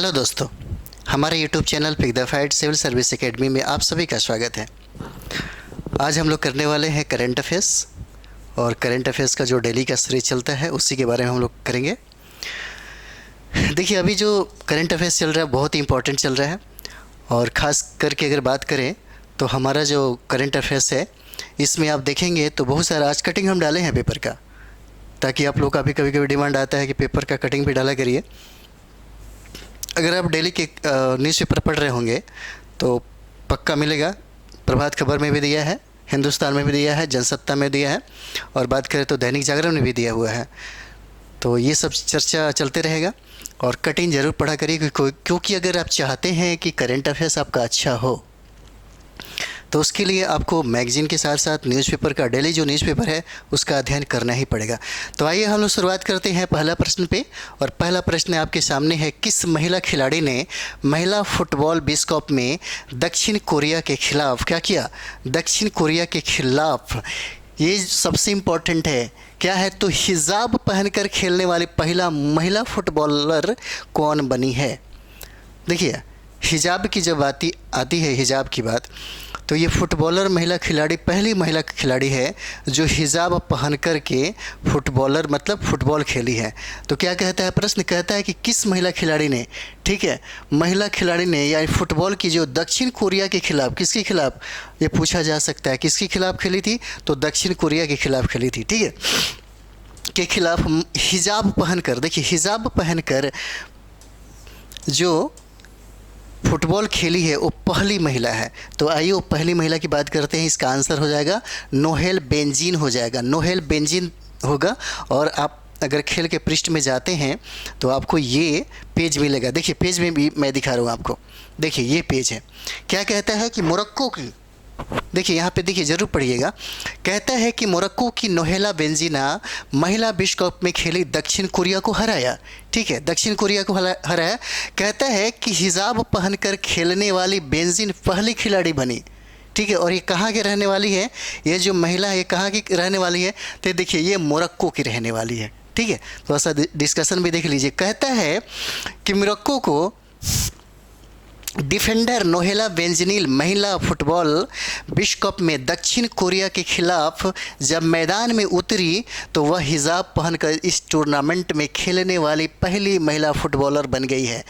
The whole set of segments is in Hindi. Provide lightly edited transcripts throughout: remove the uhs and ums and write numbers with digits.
हेलो दोस्तों, हमारे YouTube channel pick the fight civil service academy में आप सभी का स्वागत है। आज हम लोग करने वाले हैं करंट अफेयर्स, और करंट अफेयर्स का जो डेली का सीरीज चलता है उसी के बारे में हम लोग करेंगे। देखिए, अभी जो करंट अफेयर्स चल रहा है बहुत ही इंपॉर्टेंट चल रहा है, और ख़ास करके अगर बात करें तो हमारा जो करंट अफेयर्स है इसमें आप देखेंगे तो बहुत सारा आज कटिंग हम डाले हैं पेपर का, ताकि आप लोग का भी कभी कभी डिमांड आता है कि पेपर का कटिंग भी डाला करिए। अगर आप डेली के न्यूज़पेपर पढ़ रहे होंगे तो पक्का मिलेगा। प्रभात खबर में भी दिया है, हिंदुस्तान में भी दिया है, जनसत्ता में दिया है, और बात करें तो दैनिक जागरण में भी दिया हुआ है। तो ये सब चर्चा चलते रहेगा, और कटिंग ज़रूर पढ़ा करिए, क्योंकि अगर आप चाहते हैं कि करंट अफेयर्स आपका अच्छा हो तो उसके लिए आपको मैगज़ीन के साथ साथ न्यूज़पेपर का, डेली जो न्यूज़पेपर है उसका अध्ययन करना ही पड़ेगा। तो आइए हम लोग शुरुआत करते हैं पहला प्रश्न पे, और पहला प्रश्न आपके सामने है, किस महिला खिलाड़ी ने महिला फुटबॉल विश्व कप में दक्षिण कोरिया के खिलाफ क्या किया? दक्षिण कोरिया के खिलाफ, ये सबसे इम्पोर्टेंट है, क्या है तो हिजाब पहनकर खेलने वाली पहला महिला फुटबॉलर कौन बनी है? देखिए, हिजाब की जब आती है हिजाब की बात, तो ये फुटबॉलर महिला खिलाड़ी पहली महिला खिलाड़ी है जो हिजाब पहन कर के फुटबॉलर मतलब फुटबॉल खेली है। तो क्या कहता है प्रश्न, कहता है कि किस महिला खिलाड़ी ने, ठीक है, महिला खिलाड़ी ने या फुटबॉल की जो दक्षिण कोरिया के खिलाफ, किसके खिलाफ ये पूछा जा सकता है, किसके खिलाफ खेली थी? तो दक्षिण कोरिया के खिलाफ खेली थी, ठीक है, के खिलाफ हिजाब पहनकर। देखिए, हिजाब पहनकर जो फुटबॉल खेली है वो पहली महिला है। तो आइए वो पहली महिला की बात करते हैं। इसका आंसर हो जाएगा नोहेल बेंजीन हो जाएगा, नोहेल बेंजीन होगा। और आप अगर खेल के पृष्ठ में जाते हैं तो आपको ये पेज मिलेगा। देखिए, पेज में भी मैं दिखा रहा हूँ आपको। देखिए, ये पेज है। क्या कहता है कि मोरक्को की, देखिए यहाँ पे देखिए, ज़रूर पढ़िएगा। कहता है कि मोरक्को की नोहेला बेंजीना महिला विश्व कप में खेली दक्षिण कोरिया को हराया, ठीक है, दक्षिण कोरिया को हराया। कहता है कि हिजाब पहनकर खेलने वाली बेंजीन पहली खिलाड़ी बनी, ठीक है। और ये कहाँ के रहने वाली है? ये जो महिला है ये कहाँ की रहने वाली है? तो देखिए, ये मोरक्को की रहने वाली है, ठीक है। थोड़ा सा डिस्कशन भी देख लीजिए। कहता है कि मोरक्को को डिफेंडर नोहेला बेंजीनिल महिला फुटबॉल विश्व कप में दक्षिण कोरिया के खिलाफ जब मैदान में उतरी तो वह हिजाब पहनकर इस टूर्नामेंट में खेलने वाली पहली महिला फुटबॉलर बन गई है।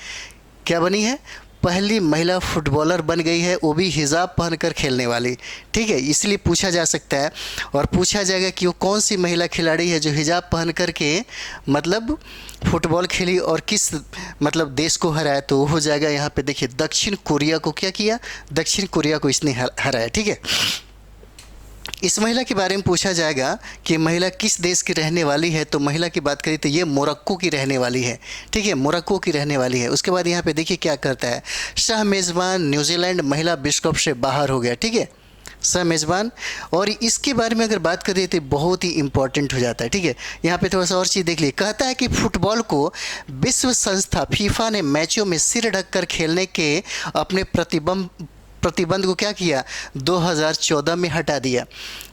क्या बनी है? पहली महिला फुटबॉलर बन गई है, वो भी हिजाब पहनकर खेलने वाली, ठीक है। इसलिए पूछा जा सकता है और पूछा जाएगा कि वो कौन सी महिला खिलाड़ी है जो हिजाब पहन कर के मतलब फुटबॉल खेली और किस मतलब देश को हराया। तो हो जाएगा यहाँ पे, देखिए, दक्षिण कोरिया को क्या किया? दक्षिण कोरिया को इसने हराया, ठीक है। इस महिला के बारे में पूछा जाएगा कि महिला किस देश की रहने वाली है। तो महिला की बात करें तो ये मोरक्को की रहने वाली है, ठीक है, मोरक्को की रहने वाली है। उसके बाद यहाँ पे देखिए क्या करता है, सह मेज़बान न्यूजीलैंड महिला विश्व कप से बाहर हो गया, ठीक है, सह मेज़बान। और इसके बारे में अगर बात करें तो बहुत ही इंपॉर्टेंट हो जाता है, ठीक है। यहाँ पे थोड़ा सा और चीज़ देख लीजिए। कहता है कि फुटबॉल को विश्व संस्था फीफा ने मैचों में सिर ढककर खेलने के अपने प्रतिबंध को क्या किया? 2014 में हटा दिया।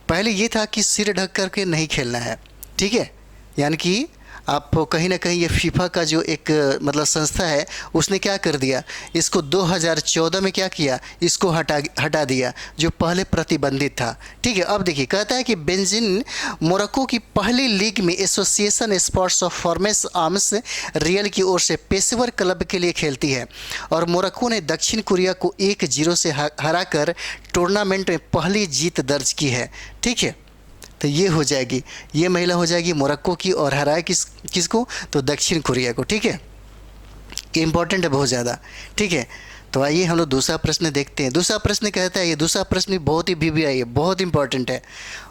पहले ये था कि सिर ढक करके नहीं खेलना है, ठीक है, यानी कि आप कहीं ना कहीं ये फीफा का जो एक मतलब संस्था है उसने क्या कर दिया, इसको 2014 में क्या किया, इसको हटा दिया, जो पहले प्रतिबंधित था, ठीक है। अब देखिए, कहता है कि बेंजीन मोरक्को की पहली लीग में एसोसिएशन स्पोर्ट्स ऑफ फॉर्मेस आर्म्स रियल की ओर से पेशेवर क्लब के लिए खेलती है, और मोरक्को ने दक्षिण कोरिया को 1-0 से हराकर टूर्नामेंट में पहली जीत दर्ज की है, ठीक है। तो ये हो जाएगी, ये महिला हो जाएगी मोरक्को की, और हराया किसको? तो दक्षिण कोरिया को, ठीक है। ये इंपॉर्टेंट है बहुत ज़्यादा, ठीक है। तो आइए हम लोग दूसरा प्रश्न देखते हैं। दूसरा प्रश्न कहता है, ये दूसरा प्रश्न भी बहुत ही VVI है, बहुत इंपॉर्टेंट है,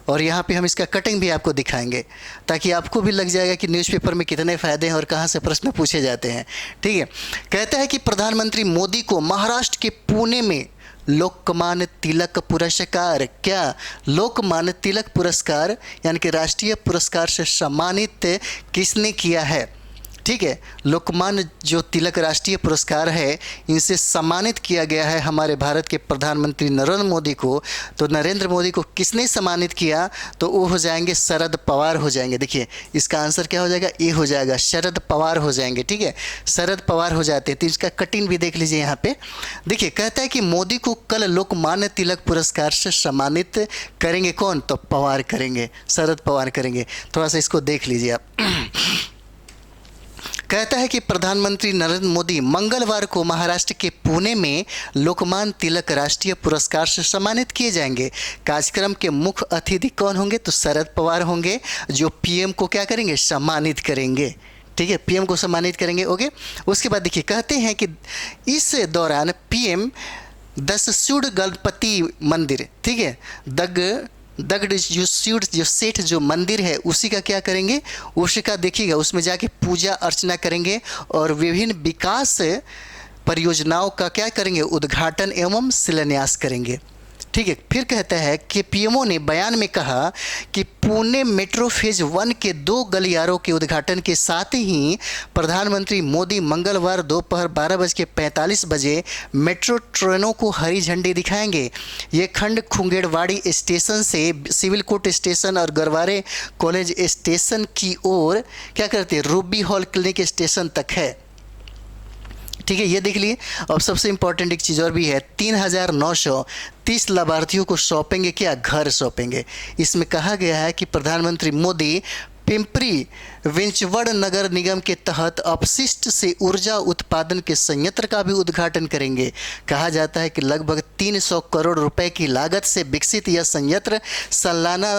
और यहाँ पे हम इसका कटिंग भी आपको दिखाएंगे ताकि आपको भी लग जाएगा कि न्यूज़पेपर में कितने फ़ायदे हैं और कहाँ से प्रश्न पूछे जाते हैं, ठीक है। कहता है कि प्रधानमंत्री मोदी को महाराष्ट्र के पुणे में लोकमान्य तिलक पुरस्कार, क्या लोकमान्य तिलक पुरस्कार यानी कि राष्ट्रीय पुरस्कार से सम्मानित किसने किया है? ठीक है, लोकमान्य जो तिलक राष्ट्रीय पुरस्कार है, इनसे सम्मानित किया गया है हमारे भारत के प्रधानमंत्री नरेंद्र मोदी को। तो नरेंद्र मोदी को किसने सम्मानित किया? तो वो हो जाएंगे शरद पवार हो जाएंगे। देखिए इसका आंसर क्या हो जाएगा? ए हो जाएगा, शरद पवार हो जाएंगे। ठीक है, शरद पवार हो जाते हैं। तो इसका कटिंग भी देख लीजिए यहाँ पे। देखिए कहता है कि मोदी को कल लोकमान्य तिलक पुरस्कार से सम्मानित करेंगे। कौन? तो पवार करेंगे, शरद पवार करेंगे। थोड़ा सा इसको देख लीजिए आप। कहता है कि प्रधानमंत्री नरेंद्र मोदी मंगलवार को महाराष्ट्र के पुणे में लोकमान्य तिलक राष्ट्रीय पुरस्कार से सम्मानित किए जाएंगे। कार्यक्रम के मुख्य अतिथि कौन होंगे? तो शरद पवार होंगे, जो पीएम को क्या करेंगे? सम्मानित करेंगे। ठीक है, पीएम को सम्मानित करेंगे। ओके, उसके बाद देखिए कहते हैं कि इस दौरान पीएम दससूड़ गणपति मंदिर, ठीक है, दगड़ जो सेठ जो मंदिर है उसी का क्या करेंगे? उसी का देखिएगा, उसमें जाके पूजा अर्चना करेंगे और विभिन्न विकास परियोजनाओं का क्या करेंगे? उद्घाटन एवं शिलान्यास करेंगे। ठीक है, फिर कहता है कि पीएमओ ने बयान में कहा कि पुणे मेट्रो फेज 1 के 2 गलियारों के उद्घाटन के साथ ही प्रधानमंत्री मोदी मंगलवार दोपहर 12:45 बजे मेट्रो ट्रेनों को हरी झंडी दिखाएंगे। ये खंड खुंगेड़वाड़ी स्टेशन से सिविल कोर्ट स्टेशन और गरवारे कॉलेज स्टेशन की ओर क्या करते हैं? रूबी हॉल क्लिनिक स्टेशन तक है। ठीक है, ये देख लिए। अब सबसे इंपॉर्टेंट एक चीज़ और भी है, 3,930 लाभार्थियों को सौंपेंगे क्या? घर सौंपेंगे। इसमें कहा गया है कि प्रधानमंत्री मोदी पिंपरी विंचवड़ नगर निगम के तहत अपशिष्ट से ऊर्जा उत्पादन के संयंत्र का भी उद्घाटन करेंगे। कहा जाता है कि लगभग 300 करोड़ रुपए की लागत से विकसित यह संयंत्र सालाना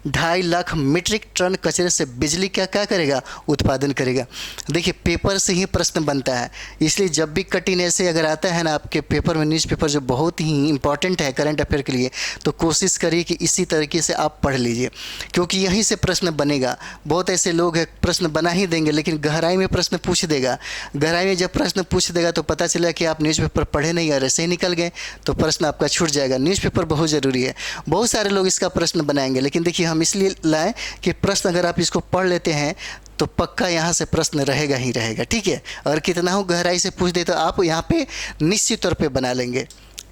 2.5 लाख मीट्रिक टन कचरे से बिजली का क्या करेगा? उत्पादन करेगा। देखिए पेपर से ही प्रश्न बनता है, इसलिए जब भी कठिन ऐसे अगर आता है ना आपके पेपर में, न्यूज़पेपर जो बहुत ही इंपॉर्टेंट है करंट अफेयर के लिए, तो कोशिश करिए कि इसी तरीके से आप पढ़ लीजिए, क्योंकि यहीं से प्रश्न बनेगा। बहुत ऐसे लोग हैं प्रश्न बना ही देंगे लेकिन गहराई में प्रश्न पूछ देगा। गहराई में जब प्रश्न पूछ देगा तो पता चला कि आप न्यूज़पेपर पढ़े नहीं और ऐसे ही निकल गए, तो प्रश्न आपका छूट जाएगा। न्यूज़पेपर बहुत ज़रूरी है। बहुत सारे लोग इसका प्रश्न बनाएंगे, लेकिन देखिए हम इसलिए लाएँ कि प्रश्न अगर आप इसको पढ़ लेते हैं तो पक्का यहाँ से प्रश्न रहेगा ही रहेगा। ठीक है, और कितना हो गहराई से पूछ दे तो आप यहाँ पे निश्चित तौर पे बना लेंगे।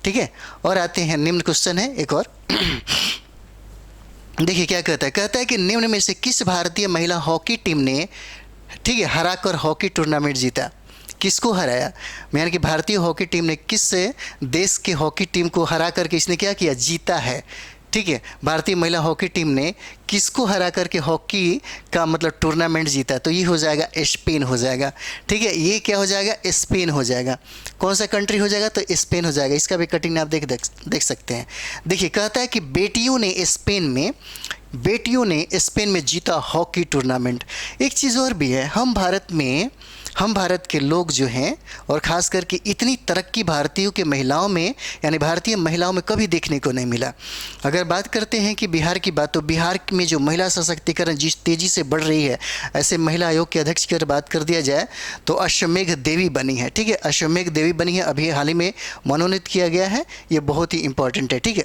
ठीक है, और आते हैं निम्न क्वेश्चन है एक और। देखिए क्या कहता है कि निम्न में से किस भारतीय महिला हॉकी टीम ने, ठीक है, हराकर हॉकी टूर्नामेंट जीता? किसको हराया? यानी कि भारतीय हॉकी टीम ने किस देश के हॉकी टीम को हरा करके इसने क्या किया? जीता है। ठीक है, भारतीय महिला हॉकी टीम ने किसको हरा करके हॉकी का मतलब टूर्नामेंट जीता? तो ये हो जाएगा स्पेन हो जाएगा। ठीक है, ये क्या हो जाएगा? स्पेन हो जाएगा। कौन सा कंट्री हो जाएगा? तो स्पेन हो जाएगा। इसका भी कटिंग आप देख सकते हैं। देखिए कहता है कि बेटियों ने स्पेन में जीता हॉकी टूर्नामेंट। एक चीज़ और भी है, हम भारत के लोग जो हैं और ख़ास करके इतनी तरक्की भारतीयों के महिलाओं में, यानी भारतीय महिलाओं में कभी देखने को नहीं मिला। अगर बात करते हैं कि बिहार की बात, तो बिहार में जो महिला सशक्तिकरण जिस तेज़ी से बढ़ रही है, ऐसे महिला आयोग के अध्यक्ष की अगर बात कर दिया जाए तो अश्वमेघ देवी बनी है। ठीक है, अश्वमेघ देवी बनी है, अभी हाल ही में मनोनीत किया गया है। ये बहुत ही इंपॉर्टेंट है। ठीक है,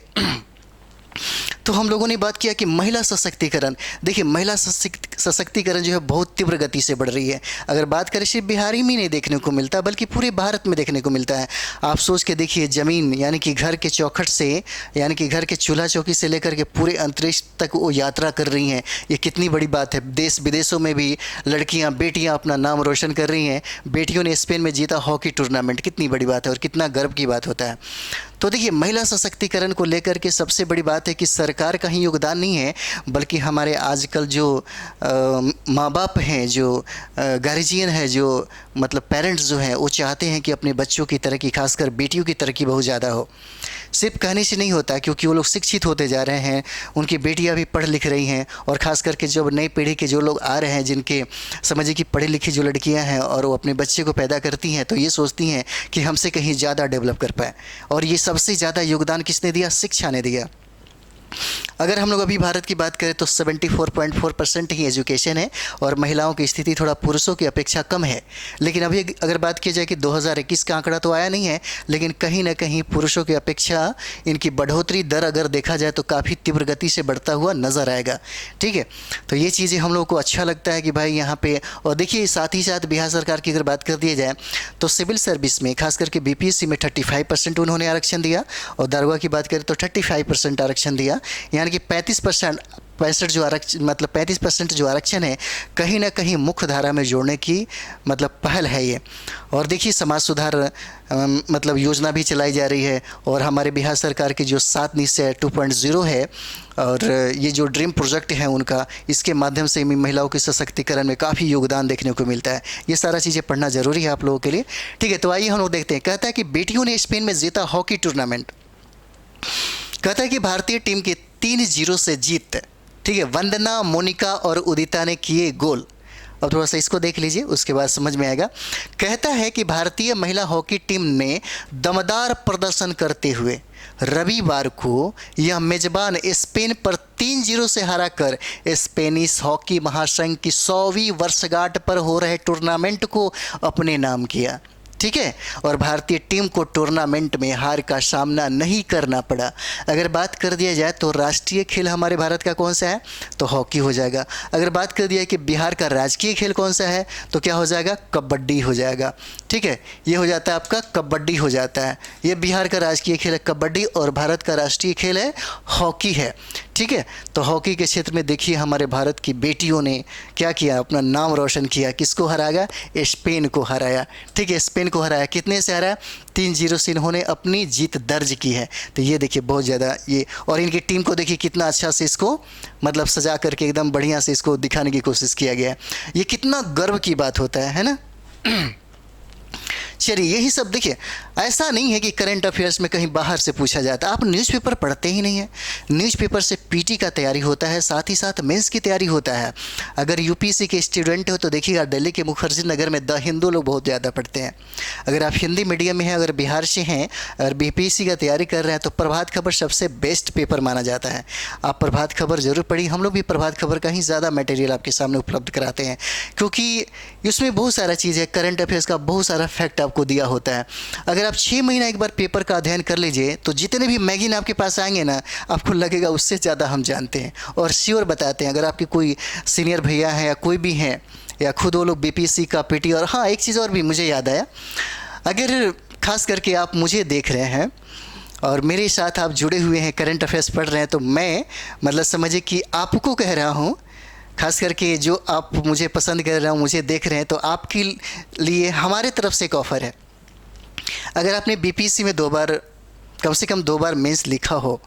तो हम लोगों ने बात किया कि महिला सशक्तिकरण। देखिए महिला सशक्तिकरण जो है बहुत तीव्र गति से बढ़ रही है। अगर बात करें सिर्फ बिहार ही में नहीं देखने को मिलता बल्कि पूरे भारत में देखने को मिलता है। आप सोच के देखिए, ज़मीन यानी कि घर के चौखट से, यानी कि घर के चूल्हा चौकी से लेकर के पूरे अंतरिक्ष तक वो यात्रा कर रही हैं। ये कितनी बड़ी बात है। देश विदेशों में भी लड़कियाँ, बेटियाँ अपना नाम रोशन कर रही हैं। बेटियों ने स्पेन में जीता हॉकी टूर्नामेंट, कितनी बड़ी बात है और कितना गर्व की बात होता है। तो देखिए महिला सशक्तिकरण को लेकर के सबसे बड़ी बात है कि सरकार का ही योगदान नहीं है, बल्कि हमारे आजकल जो माँ बाप हैं, जो गार्जियन है, जो मतलब पेरेंट्स जो हैं, वो चाहते हैं कि अपने बच्चों की तरक्की, खासकर बेटियों की तरक्की बहुत ज़्यादा हो। सिर्फ कहने से नहीं होता, क्योंकि वो लोग शिक्षित होते जा रहे हैं, उनकी बेटियां भी पढ़ लिख रही हैं, और ख़ास करके जो नई पीढ़ी के जो लोग आ रहे हैं, जिनके समझिए कि पढ़ी लिखी जो लड़कियां हैं और वो अपने बच्चे को पैदा करती हैं, तो ये सोचती हैं कि हमसे कहीं ज़्यादा डेवलप कर पाए। और ये सबसे ज़्यादा योगदान किसने दिया? शिक्षा ने दिया। अगर हम लोग अभी भारत की बात करें तो 74.4% ही एजुकेशन है और महिलाओं की स्थिति थोड़ा पुरुषों की अपेक्षा कम है। लेकिन अभी अगर बात की जाए कि 2021 का आंकड़ा तो आया नहीं है, लेकिन कहीं ना कहीं पुरुषों की अपेक्षा इनकी बढ़ोतरी दर अगर देखा जाए तो काफ़ी तीव्र गति से बढ़ता हुआ नज़र आएगा। ठीक है, तो ये चीज़ें हम लोग को अच्छा लगता है कि भाई यहाँ पे। और देखिए साथ ही साथ बिहार सरकार की अगर बात कर दी जाए तो सिविल सर्विस में खास करके बीपीएससी में 35% उन्होंने आरक्षण दिया, और दारोगा की बात करें तो 35% आरक्षण दिया। यानी कि 65% जो आरक्षण, मतलब 35% जो आरक्षण है कहीं ना कहीं मुख्य धारा में जोड़ने की मतलब पहल है ये। और देखिए समाज सुधार मतलब योजना भी चलाई जा रही है, और हमारे बिहार सरकार की जो 7 निश्चय 2.0 है, और ये जो ड्रीम प्रोजेक्ट है उनका, इसके माध्यम से महिलाओं के सशक्तिकरण में काफ़ी योगदान देखने को मिलता है। ये सारा चीज़ें पढ़ना ज़रूरी है आप लोगों के लिए। ठीक है, तो आइए हम लोग देखते हैं। कहता है कि बेटियों ने स्पेन में जीता हॉकी टूर्नामेंट। कहता है कि भारतीय टीम की 3-0 से जीत। ठीक है, वंदना, मोनिका और उदिता ने किए गोल। अब थोड़ा सा इसको देख लीजिए, उसके बाद समझ में आएगा। कहता है कि भारतीय महिला हॉकी टीम ने दमदार प्रदर्शन करते हुए रविवार को यह मेजबान स्पेन पर 3-0 से हराकर स्पेनिश हॉकी महासंघ की 100वीं वर्षगांठ पर हो रहे टूर्नामेंट को अपने नाम किया। ठीक है, और भारतीय टीम को टूर्नामेंट में हार का सामना नहीं करना पड़ा। अगर बात कर दिया जाए तो राष्ट्रीय खेल हमारे भारत का कौन सा है, तो हॉकी हो जाएगा। अगर बात कर दिया कि बिहार का राजकीय खेल कौन सा है, तो क्या हो जाएगा, कबड्डी हो जाएगा। ठीक है, ये हो जाता है आपका कबड्डी हो जाता है। ये बिहार का राजकीय खेल है कबड्डी, और भारत का राष्ट्रीय खेल है हॉकी है। ठीक है, तो हॉकी के क्षेत्र में देखिए हमारे भारत की बेटियों ने क्या किया, अपना नाम रोशन किया। किसको हराया, स्पेन को हराया। ठीक है, स्पेन को हराया। कितने से हराया, 3-0 से इन्होंने अपनी जीत दर्ज की है। तो ये देखिए बहुत ज़्यादा ये, और इनकी टीम को देखिए कितना अच्छा से इसको मतलब सजा करके एकदम बढ़िया से इसको दिखाने की कोशिश किया गया है। ये कितना गर्व की बात होता है ना। चलिए यही सब देखिए, ऐसा नहीं है कि करंट अफेयर्स में कहीं बाहर से पूछा जाता है। आप न्यूज़पेपर पढ़ते ही नहीं हैं। न्यूज़पेपर से पीटी का तैयारी होता है, साथ ही साथ मेंस की तैयारी होता है। अगर यूपीएससी के स्टूडेंट हो तो देखिएगा दिल्ली के मुखर्जी नगर में द हिंदू लोग बहुत ज़्यादा पढ़ते हैं। अगर आप हिंदी मीडियम में हैं, अगर बिहार से हैं, अगर बीपीएससी का तैयारी कर रहे हैं तो प्रभात खबर सबसे बेस्ट पेपर माना जाता है। आप प्रभात खबर जरूर पढ़िए। हम लोग भी प्रभात खबर का ही ज़्यादा मटेरियल आपके सामने उपलब्ध कराते हैं, क्योंकि उसमें बहुत सारा चीज़ है, करंट अफेयर्स का बहुत सारा फैक्ट आपको दिया होता है। अगर आप 6 महीना एक बार पेपर का अध्ययन कर लीजिए तो जितने भी मैगजीन आपके पास आएंगे ना, आपको लगेगा उससे ज़्यादा हम जानते हैं और श्योर बताते हैं। अगर आपके कोई सीनियर भैया हैं या कोई भी हैं, या खुद वो लोग बीपीएससी का पीटी। और हाँ, एक चीज़ और भी मुझे याद आया, अगर खास करके आप मुझे देख रहे हैं और मेरे साथ आप जुड़े हुए हैं, करंट अफेयर्स पढ़ रहे हैं, तो मैं मतलब समझिए कि आपको कह रहा हूँ, खास करके जो आप मुझे पसंद कर रहे हो, मुझे देख रहे हैं, तो आपके लिए हमारे तरफ से एक ऑफ़र है। अगर आपने बीपीएससी में 2 बार, कम से कम 2 बार मेंस लिखा हो,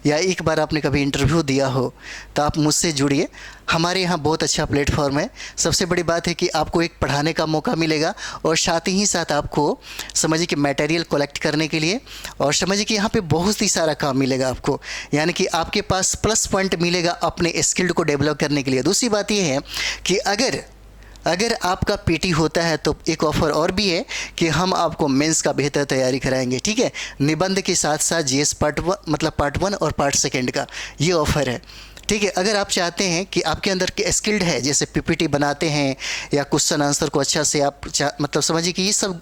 या एक बार आपने कभी इंटरव्यू दिया हो, तो आप मुझसे जुड़िए। हमारे यहाँ बहुत अच्छा प्लेटफॉर्म है। सबसे बड़ी बात है कि आपको एक पढ़ाने का मौका मिलेगा, और साथ ही साथ आपको समझिए कि मटेरियल कलेक्ट करने के लिए, और समझिए कि यहाँ पे बहुत ही सारा काम मिलेगा आपको। यानी कि आपके पास प्लस पॉइंट मिलेगा अपने स्किल्ड को डेवलप करने के लिए। दूसरी बात ये है कि अगर आपका पीटी होता है तो एक ऑफ़र और भी है कि हम आपको मेंस का बेहतर तैयारी कराएंगे। ठीक है, निबंध के साथ साथ जीएस पार्ट 1 और पार्ट 2 का ये ऑफ़र है। ठीक है, अगर आप चाहते हैं कि आपके अंदर के स्किल्ड है, जैसे पीपीटी बनाते हैं या क्वेश्चन आंसर को अच्छा से आप मतलब समझिए कि ये सब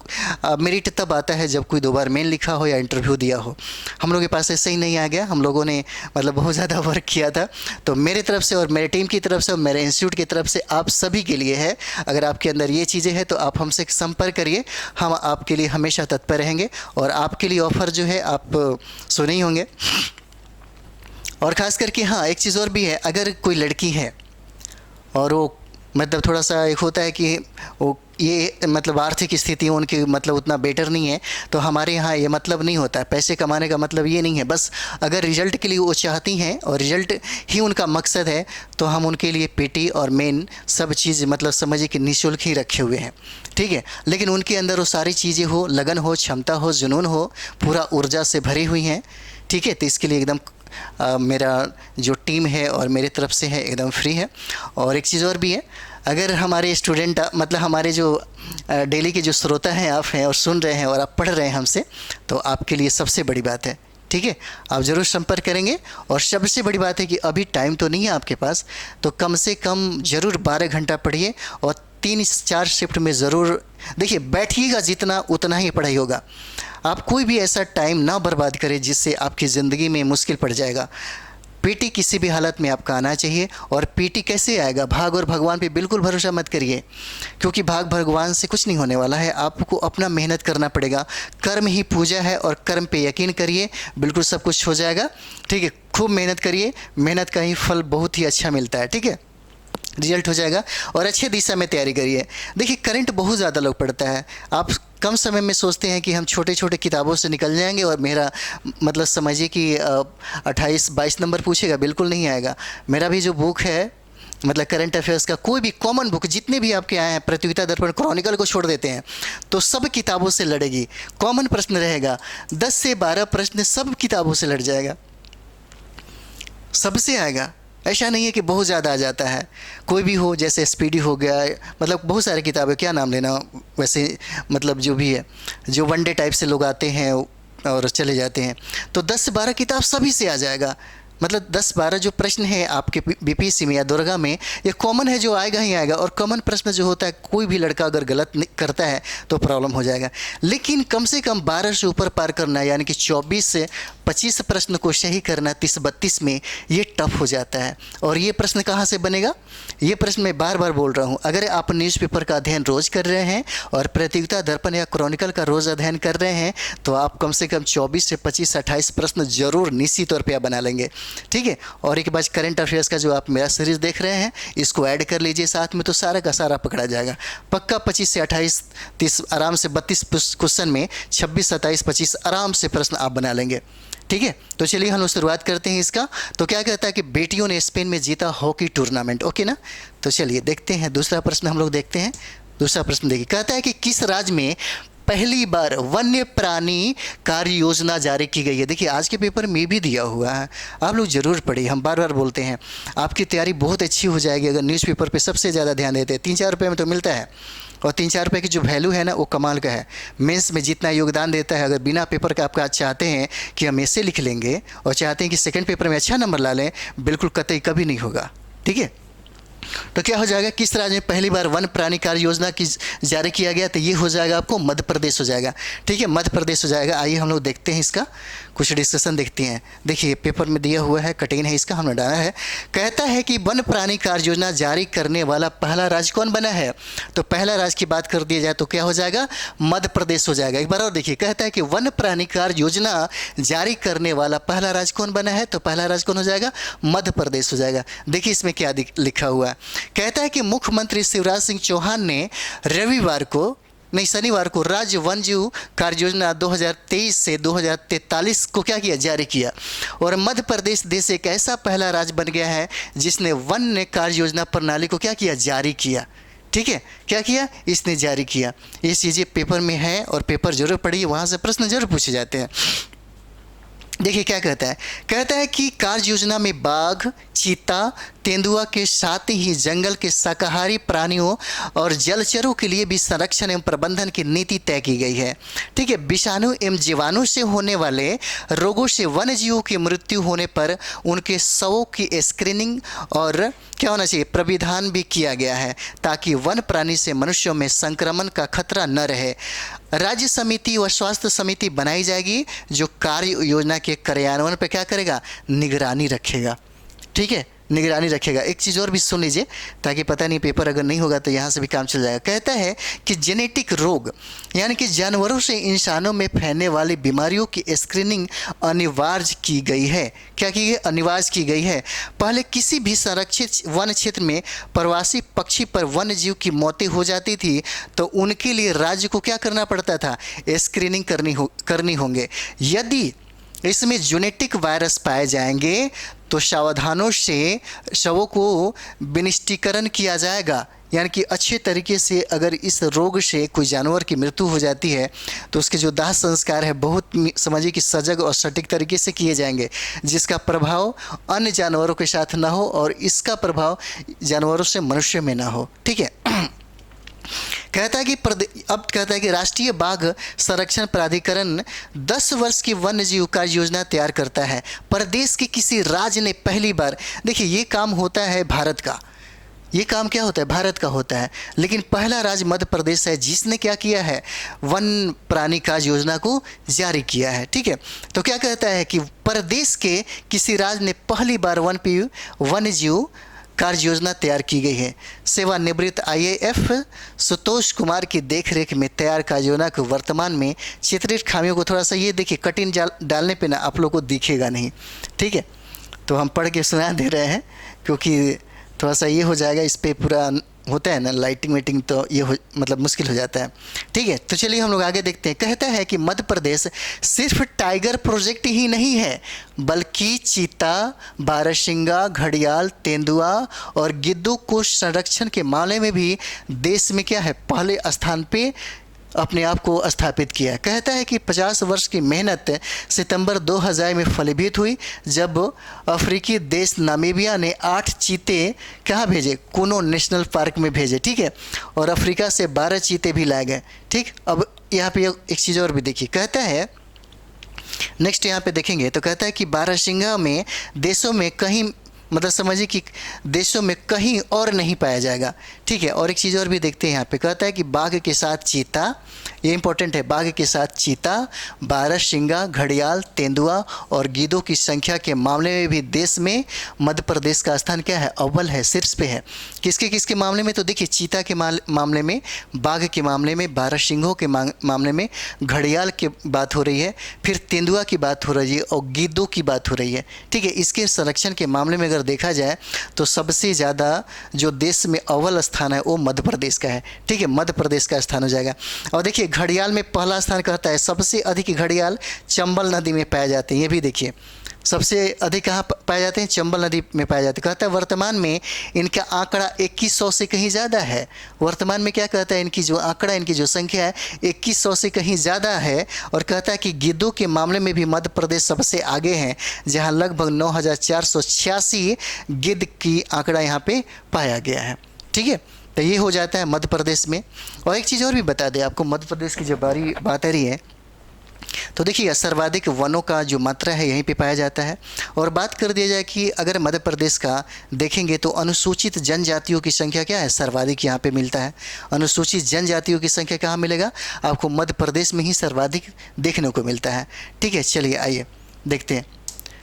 मेरिट तब आता है जब कोई 2 बार मेन लिखा हो या इंटरव्यू दिया हो। हम लोगों के पास ऐसे ही नहीं आ गया, हम लोगों ने मतलब बहुत ज़्यादा वर्क किया था। तो मेरी तरफ से और मेरे टीम की तरफ से और मेरे इंस्टीट्यूट की तरफ से आप सभी के लिए है, अगर आपके अंदर ये चीज़ें हैं तो आप हमसे संपर्क करिए, हम आपके लिए हमेशा तत्पर रहेंगे। और आपके लिए ऑफ़र जो है आप सुने ही होंगे। और ख़ास करके हाँ, एक चीज़ और भी है, अगर कोई लड़की है और वो मतलब थोड़ा सा एक होता है कि वो ये मतलब आर्थिक स्थिति उनकी मतलब उतना बेटर नहीं है, तो हमारे यहाँ ये मतलब नहीं होता है, पैसे कमाने का मतलब ये नहीं है। बस अगर रिज़ल्ट के लिए वो चाहती हैं और रिज़ल्ट ही उनका मकसद है, तो हम उनके लिए पीटी और मेन सब चीज़ मतलब समझिए कि निःशुल्क ही रखे हुए हैं। ठीक है, लेकिन उनके अंदर वो सारी चीज़ें हो, लगन हो, क्षमता हो, जुनून हो, पूरा ऊर्जा से भरी हुई हैं। ठीक है, तो इसके लिए एकदम मेरा जो टीम है और मेरे तरफ से है एकदम फ्री है। और एक चीज़ और भी है, अगर हमारे स्टूडेंट मतलब हमारे जो डेली के जो श्रोता हैं आप हैं और सुन रहे हैं और आप पढ़ रहे हैं हमसे, तो आपके लिए सबसे बड़ी बात है ठीक है, आप ज़रूर संपर्क करेंगे। और सबसे बड़ी बात है कि अभी टाइम तो नहीं है आपके पास, तो कम से कम ज़रूर 12 घंटा पढ़िए और 3-4 शिफ्ट में ज़रूर देखिए, बैठिएगा जितना उतना ही पढ़ाई होगा। आप कोई भी ऐसा टाइम ना बर्बाद करें जिससे आपकी ज़िंदगी में मुश्किल पड़ जाएगा। पीटी किसी भी हालत में आपका आना चाहिए। और पीटी कैसे आएगा? भाग और भगवान पे बिल्कुल भरोसा मत करिए, क्योंकि भाग भगवान से कुछ नहीं होने वाला है। आपको अपना मेहनत करना पड़ेगा। कर्म ही पूजा है और कर्म पे यकीन करिए, बिल्कुल सब कुछ हो जाएगा। ठीक है, खूब मेहनत करिए, मेहनत का ही फल बहुत ही अच्छा मिलता है। ठीक है, रिजल्ट हो जाएगा। और अच्छे दिशा में तैयारी करिए। देखिए, करंट बहुत ज़्यादा लोग पढ़ता है। आप कम समय में सोचते हैं कि हम छोटे छोटे किताबों से निकल जाएंगे और मेरा मतलब समझिए कि 28-22 नंबर पूछेगा, बिल्कुल नहीं आएगा। मेरा भी जो बुक है मतलब करंट अफेयर्स का, कोई भी कॉमन बुक जितने भी आपके आए हैं, प्रतियोगिता दर्पण, क्रॉनिकल को छोड़ देते हैं, तो सब किताबों से लड़ेगी। कॉमन प्रश्न रहेगा, 10 से 12 प्रश्न सब किताबों से लड़ जाएगा, सबसे आएगा। ऐसा नहीं है कि बहुत ज़्यादा आ जाता है। कोई भी हो, जैसे एसपीडी हो गया, मतलब बहुत सारी किताबें, क्या नाम लेना वैसे, मतलब जो भी है, जो वनडे टाइप से लोग आते हैं और चले जाते हैं, तो 10 से 12 किताब सभी से आ जाएगा। मतलब 10-12 जो प्रश्न है आपके बीपीएससी में या दुर्गा में, ये कॉमन है, जो आएगा ही आएगा। और कॉमन प्रश्न जो होता है, कोई भी लड़का अगर गलत करता है तो प्रॉब्लम हो जाएगा। लेकिन कम से कम 12 से ऊपर पार करना, यानी कि 24 से 25 प्रश्न को सही करना 30-32 में, ये टफ हो जाता है। और ये प्रश्न कहाँ से बनेगा? ये प्रश्न मैं बार बार बोल रहा हूँ, अगर आप न्यूज़पेपर का अध्ययन रोज़ कर रहे हैं और प्रतियोगिता दर्पण या क्रॉनिकल का रोज़ अध्ययन कर रहे हैं, तो आप कम से कम 24 से 25-28 प्रश्न जरूर निश्चित तौर पर बना लेंगे। ठीक है, और एक बार करंट अफेयर्स का जो आप मेरा सीरीज़ देख रहे हैं, इसको ऐड कर लीजिए साथ में, तो सारा का सारा पकड़ा जाएगा पक्का। 25 से 28, 30 आराम से, 32 क्वेश्चन में 26, 27, 25 आराम से प्रश्न आप बना लेंगे। ठीक है, तो चलिए हम शुरुआत करते हैं इसका। तो क्या कहता है कि बेटियों ने स्पेन में जीता हॉकी टूर्नामेंट, ओके ना। तो चलिए देखते हैं दूसरा प्रश्न, हम लोग देखते हैं दूसरा प्रश्न। देखिए, कहता है कि किस राज्य में पहली बार वन्य प्राणी कार्य योजना जारी की गई है? देखिए, आज के पेपर में भी दिया हुआ है, आप लोग जरूर पढ़िए। हम बार बार बोलते हैं, आपकी तैयारी बहुत अच्छी हो जाएगी अगर न्यूज़पेपर पे सबसे ज़्यादा ध्यान देते हैं। 3-4 रुपये में तो मिलता है, और 3-4 रुपये की जो वैल्यू है ना, वो कमाल का है। मेंस में जितना योगदान देता है, अगर बिना पेपर का आपका चाहते हैं कि हम ऐसे लिख लेंगे और चाहते हैं कि सेकंड पेपर में अच्छा नंबर ला लें, बिल्कुल कतई कभी नहीं होगा। ठीक है, तो क्या हो जाएगा? किस राज्य में पहली बार वन प्राणी कार्य योजना की जारी किया गया? तो ये हो जाएगा आपको मध्य प्रदेश हो जाएगा। ठीक है, मध्य प्रदेश हो जाएगा। आइए हम लोग देखते हैं इसका कुछ डिस्कशन देखते हैं। देखिए, पेपर में दिया हुआ है, कटिंग है, इसका हमने डाला है। कहता है कि वन प्राणी कार्य योजना जारी करने वाला पहला राज्य कौन बना है? तो पहला राज्य की बात कर दिया जाए तो क्या हो जाएगा? मध्य प्रदेश हो जाएगा। एक बार और देखिए, कहता है कि वन प्राणी कार्य योजना जारी करने वाला पहला राज्य कौन बना है? तो पहला राज्य कौन हो जाएगा? मध्य प्रदेश हो जाएगा। देखिए इसमें क्या लिखा हुआ है। कहता है कि मुख्यमंत्री शिवराज सिंह चौहान ने शनिवार को राज्य वन जीव कार्य योजना 2023 से 2043 को क्या किया? जारी किया। और मध्य प्रदेश देश एक ऐसा पहला राज्य बन गया है जिसने वन कार्य योजना प्रणाली को क्या किया? जारी किया। ठीक है, क्या किया? इसने जारी किया। ये चीज़ें पेपर में है और पेपर जरूर पढ़िए, वहाँ से प्रश्न जरूर पूछे जाते हैं। देखिए क्या कहता है। कहता है कि कार्य योजना में बाघ, चीता, तेंदुआ के साथ ही जंगल के शाकाहारी प्राणियों और जलचरों के लिए भी संरक्षण एवं प्रबंधन की नीति तय की गई है। ठीक है, विषाणु एवं जीवाणु से होने वाले रोगों से वन्य जीवों की मृत्यु होने पर उनके शवों की स्क्रीनिंग और क्या होना चाहिए? प्रविधान भी किया गया है, ताकि वन प्राणी से मनुष्यों में संक्रमण का खतरा न रहे। राज्य समिति व स्वास्थ्य समिति बनाई जाएगी जो कार्य योजना के कार्यान्वयन पर क्या करेगा? निगरानी रखेगा। ठीक है, निगरानी रखेगा। एक चीज़ और भी सुन लीजिए, ताकि पता नहीं पेपर अगर नहीं होगा तो यहाँ से भी काम चल जाएगा। कहता है कि जेनेटिक रोग यानी कि जानवरों से इंसानों में फैलने वाली बीमारियों की स्क्रीनिंग अनिवार्य की गई है। क्या की गई? अनिवार्य की गई है। पहले किसी भी संरक्षित वन क्षेत्र में प्रवासी पक्षी पर वन्य जीव की मौतें हो जाती थी तो उनके लिए राज्य को क्या करना पड़ता था? स्क्रीनिंग करनी होंगे। यदि इसमें जेनेटिक वायरस पाए जाएंगे तो सावधानों से शवों को विनिष्टीकरण किया जाएगा। यानी कि अच्छे तरीके से अगर इस रोग से कोई जानवर की मृत्यु हो जाती है तो उसके जो दाह संस्कार है बहुत समझिए कि सजग और सटीक तरीके से किए जाएंगे, जिसका प्रभाव अन्य जानवरों के साथ ना हो और इसका प्रभाव जानवरों से मनुष्य में ना हो। ठीक है, कहता है कि अब कहता है कि राष्ट्रीय बाघ संरक्षण प्राधिकरण 10 वर्ष की वन्य जीव कार्य योजना तैयार करता है। प्रदेश के किसी राज्य ने पहली बार, देखिए ये काम होता है भारत का, ये काम क्या होता है, भारत का होता है, लेकिन पहला राज्य मध्य प्रदेश है जिसने क्या किया है, वन प्राणी कार्य योजना को जारी किया है। ठीक है, तो क्या कहता है कि प्रदेश के किसी राज्य ने पहली बार वन्य जीव कार्य योजना तैयार की गई है। सेवानिवृत्त IAF सुतोष कुमार की देखरेख में तैयार कार्य योजना को वर्तमान में चित्रित खामियों को थोड़ा सा ये देखिए, कटिंग डालने पे ना आप लोग को दिखेगा नहीं। ठीक है, तो हम पढ़ के सुना दे रहे हैं क्योंकि थोड़ा सा ये हो जाएगा, इस पर पूरा होता है ना लाइटिंग वेटिंग, तो ये मतलब मुश्किल हो जाता है। ठीक है, तो चलिए हम लोग आगे देखते हैं। कहता है कि मध्य प्रदेश सिर्फ टाइगर प्रोजेक्ट ही नहीं है बल्कि चीता, बारहसिंगा, घड़ियाल, तेंदुआ और गिद्धों को संरक्षण के मामले में भी देश में क्या है, पहले स्थान पे अपने आप को स्थापित किया। कहता है कि 50 वर्ष की मेहनत सितंबर 2000 में फलीभूत हुई जब अफ्रीकी देश नामीबिया ने 8 चीते कहाँ भेजे, कुनो नेशनल पार्क में भेजे। ठीक है, और अफ्रीका से 12 चीते भी लाए गए। ठीक, अब यहाँ पे एक चीज़ और भी देखिए, कहता है नेक्स्ट यहाँ पे देखेंगे तो कहता है कि बारहसिंगा में देशों में कहीं, मतलब समझिए कि देशों में कहीं और नहीं पाया जाएगा। ठीक है, और एक चीज़ और भी देखते हैं यहाँ पे, कहता है कि बाघ के साथ चीता, ये इंपॉर्टेंट है, बाघ के साथ चीता, बारहसिंगा, घड़ियाल, तेंदुआ और गिद्धों की संख्या के मामले में भी देश में मध्य प्रदेश का स्थान क्या है, अव्वल है, शीर्ष पे है। किसके किसके मामले में, तो देखिए चीता के मामले में, बाघ के मामले में, बारहसिंगों के मामले में, घड़ियाल की बात हो रही है, फिर तेंदुआ की बात हो रही है और गिद्धों की बात हो रही है। ठीक है, इसके संरक्षण के मामले में अगर देखा जाए तो सबसे ज़्यादा जो देश में अव्वल स्थान है वो मध्य प्रदेश का है। ठीक है, मध्य प्रदेश का स्थान हो जाएगा। और देखिए घड़ियाल में पहला स्थान कहता है, सबसे अधिक घड़ियाल चंबल नदी में पाए जाते हैं। ये भी देखिए सबसे अधिक कहाँ पाए जाते हैं, चंबल नदी में पाए जाते हैं। कहता है वर्तमान में इनका आंकड़ा 2100 से कहीं ज़्यादा है। वर्तमान में क्या कहता है, इनकी जो आंकड़ा, इनकी जो संख्या है 2100 से कहीं ज़्यादा है। और कहता है कि गिद्धों के मामले में भी मध्य प्रदेश सबसे आगे हैं, जहाँ लगभग 9486 गिद्ध की आंकड़ा यहाँ पे पाया गया है। ठीक है, तो ये हो जाता है मध्य प्रदेश में। और एक चीज़ और भी बता दें आपको, मध्य प्रदेश की जब बात आ रही है तो देखिए सर्वाधिक वनों का जो मात्रा है यहीं पे पाया जाता है। और बात कर दिया जाए कि अगर मध्य प्रदेश का देखेंगे तो अनुसूचित जनजातियों की संख्या क्या है, सर्वाधिक यहाँ पे मिलता है। अनुसूचित जनजातियों की संख्या कहाँ मिलेगा, आपको मध्य प्रदेश में ही सर्वाधिक देखने को मिलता है। ठीक है, चलिए आइए देखते हैं।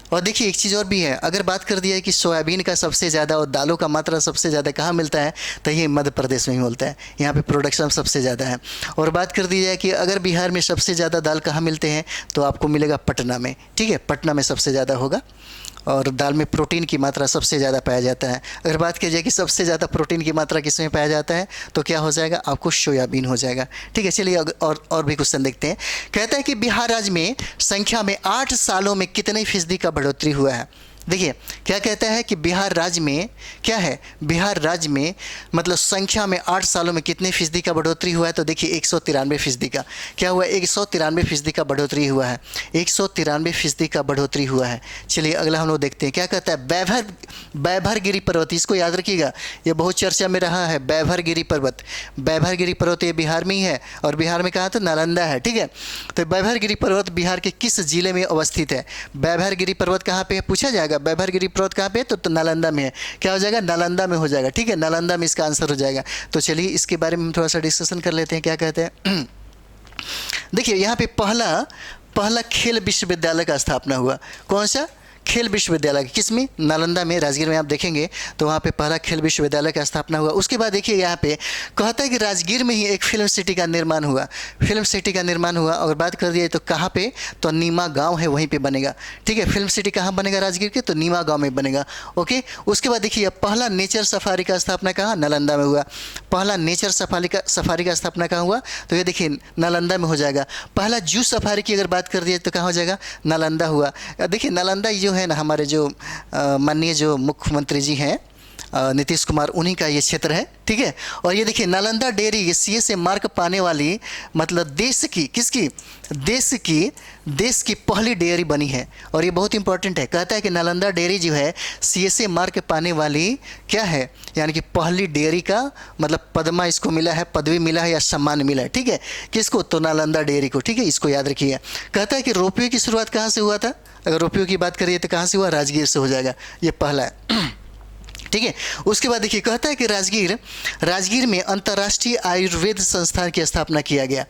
और देखिए एक चीज़ और भी है, अगर बात कर दिया है कि सोयाबीन का सबसे ज़्यादा और दालों का मात्रा सबसे ज़्यादा कहाँ मिलता है, तो ये मध्य प्रदेश में ही मिलता है, यहाँ पे प्रोडक्शन सबसे ज़्यादा है। और बात कर दी जाए कि अगर बिहार में सबसे ज़्यादा दाल कहाँ मिलते हैं, तो आपको मिलेगा पटना में। ठीक है, पटना में सबसे ज़्यादा होगा। और दाल में प्रोटीन की मात्रा सबसे ज़्यादा पाया जाता है। अगर बात की जाए कि सबसे ज़्यादा प्रोटीन की मात्रा किस में पाया जाता है, तो क्या हो जाएगा, आपको सोयाबीन हो जाएगा। ठीक है, चलिए और भी क्वेश्चन देखते हैं। कहता है कि बिहार राज्य में संख्या में 8 सालों में कितने फीसदी का बढ़ोतरी हुआ है। देखिए क्या कहता है कि बिहार राज्य में क्या है, बिहार राज्य में मतलब संख्या में 8 सालों में कितने फीसदी का बढ़ोतरी हुआ है, तो देखिए 193 फीसदी का क्या हुआ, 193 फीसदी का बढ़ोतरी हुआ है, 193 फीसदी का बढ़ोतरी हुआ है। चलिए अगला हम लोग देखते हैं क्या कहता है, बैभरगिरी पर्वत, इसको याद रखिएगा, ये बहुत चर्चा में रहा है। बैभरगिरी पर्वत, बैभरगिरी पर्वत ये बिहार में ही है, और बिहार में कहाँ, तो नालंदा है। ठीक है, तो बैभरगिरी पर्वत बिहार के किस जिले में अवस्थित है, बैभरगिरी पर्वत कहाँ पे है पूछा जाएगा, बैभरगिरी पर्वत कहाँ पे है, तो नालंदा में है। क्या हो जाएगा, नालंदा में हो जाएगा। ठीक है, नालंदा में इसका आंसर हो जाएगा। तो चलिए इसके बारे में हम थोड़ा सा डिस्कशन कर लेते हैं, क्या कहते हैं। देखिए यहाँ पे पहला खेल विश्वविद्यालय का स्थापना हुआ, कौन सा, खेल विश्वविद्यालय, किसमें, नालंदा में, राजगीर में आप देखेंगे तो वहाँ पे पहला खेल विश्वविद्यालय का स्थापना हुआ। उसके बाद देखिए यहाँ पे कहता है कि राजगीर में ही एक फिल्म सिटी का निर्माण हुआ, फिल्म सिटी का निर्माण हुआ। और बात कर दिए तो कहाँ पे, तो नीमा गांव है वहीं पे बनेगा। ठीक है, फिल्म सिटी कहाँ बनेगा राजगीर के, तो नीमा गांव में बनेगा। ओके, उसके बाद देखिए पहला नेचर सफारी का स्थापना कहाँ, नालंदा में हुआ। पहला नेचर सफारी का स्थापना कहाँ हुआ, तो ये देखिए नालंदा में हो जाएगा। पहला जू सफारी की अगर बात कर दिए तो कहाँ हो जाएगा, नालंदा हुआ। देखिए नालंदा जो है ना, हमारे जो माननीय जो मुख्यमंत्री जी हैं नीतीश कुमार उन्हीं का ये क्षेत्र है, ठीक है। और ये देखिए नालंदा डेयरी सीए से मार्क पाने वाली, मतलब देश की, किसकी, देश की पहली डेयरी बनी है। और ये बहुत इंपॉर्टेंट है, कहता है कि नालंदा डेयरी जो है सीए से मार्क पाने वाली क्या है, यानी कि पहली डेयरी का मतलब पदमा इसको मिला है, पदवी मिला है या सम्मान मिला है, ठीक है। किसको, तो नालंदा डेयरी को, ठीक है, इसको याद रखिए। कहता है कि रोपियो की शुरुआत कहाँ से हुआ था, अगर रोपियो की बात करिए तो कहाँ से हुआ, राजगीर से हो जाएगा, ये पहला है, ठीक है। उसके बाद देखिए कहता है कि राजगीर में अंतर्राष्ट्रीय आयुर्वेद संस्थान की स्थापना किया गया।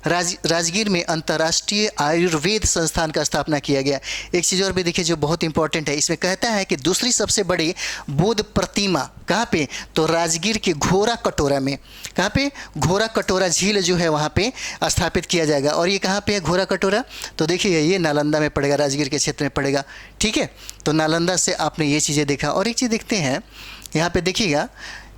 राजगीर में अंतर्राष्ट्रीय आयुर्वेद संस्थान का स्थापना किया गया। एक चीज़ और भी देखिए जो बहुत इंपॉर्टेंट है, इसमें कहता है कि दूसरी सबसे बड़ी बुद्ध प्रतिमा कहाँ पे, तो राजगीर के घोरा कटोरा में। कहाँ पे, घोरा कटोरा झील जो है वहाँ पे स्थापित किया जाएगा। और ये कहाँ पे है घोरा कटोरा, तो देखिए ये नालंदा में पड़ेगा, राजगीर के क्षेत्र में पड़ेगा, ठीक है। तो नालंदा से आपने ये चीज़ें देखा। और एक चीज़ देखते हैं यहाँ पे, देखिएगा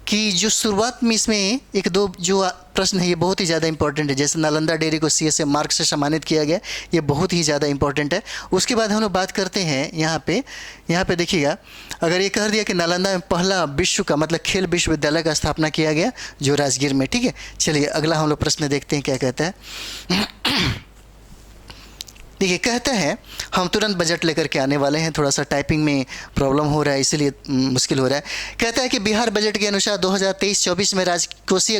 कि जो शुरुआत में इसमें एक दो जो प्रश्न है ये बहुत ही ज़्यादा इंपॉर्टेंट है। जैसे नालंदा डेयरी को सीएसए मार्क से सम्मानित किया गया, ये बहुत ही ज़्यादा इंपॉर्टेंट है। उसके बाद हम लोग बात करते हैं यहाँ पे देखिएगा, अगर ये कह दिया कि नालंदा में पहला विश्व का मतलब खेल विश्वविद्यालय का स्थापना किया गया जो राजगीर में, ठीक है। चलिए अगला हम लोग प्रश्न देखते हैं क्या कहता है। देखिए कहता है, हम तुरंत बजट लेकर के आने वाले हैं, थोड़ा सा टाइपिंग में प्रॉब्लम हो रहा है इसीलिए मुश्किल हो रहा है। कहता है कि बिहार बजट के अनुसार 2023-24 में राजकोषीय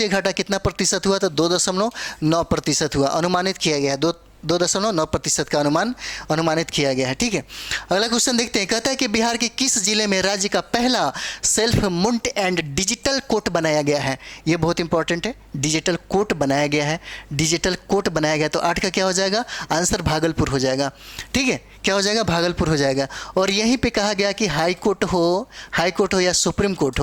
घाटा कितना प्रतिशत हुआ, तो 2.9% हुआ, अनुमानित किया गया है, 2.9% का अनुमानित किया गया है, ठीक है। अगला क्वेश्चन देखते हैं, कहता है कि बिहार के किस जिले में राज्य का पहला सेल्फ मुंट एंड डिजिटल कोर्ट बनाया गया है। ये बहुत इंपॉर्टेंट है, डिजिटल कोर्ट बनाया गया है, डिजिटल कोर्ट बनाया गया। तो 8 का क्या हो जाएगा, आंसर भागलपुर हो जाएगा, ठीक है। क्या हो जाएगा, भागलपुर हो जाएगा। और यहीं पे कहा गया कि हाई कोर्ट हो या सुप्रीम कोर्ट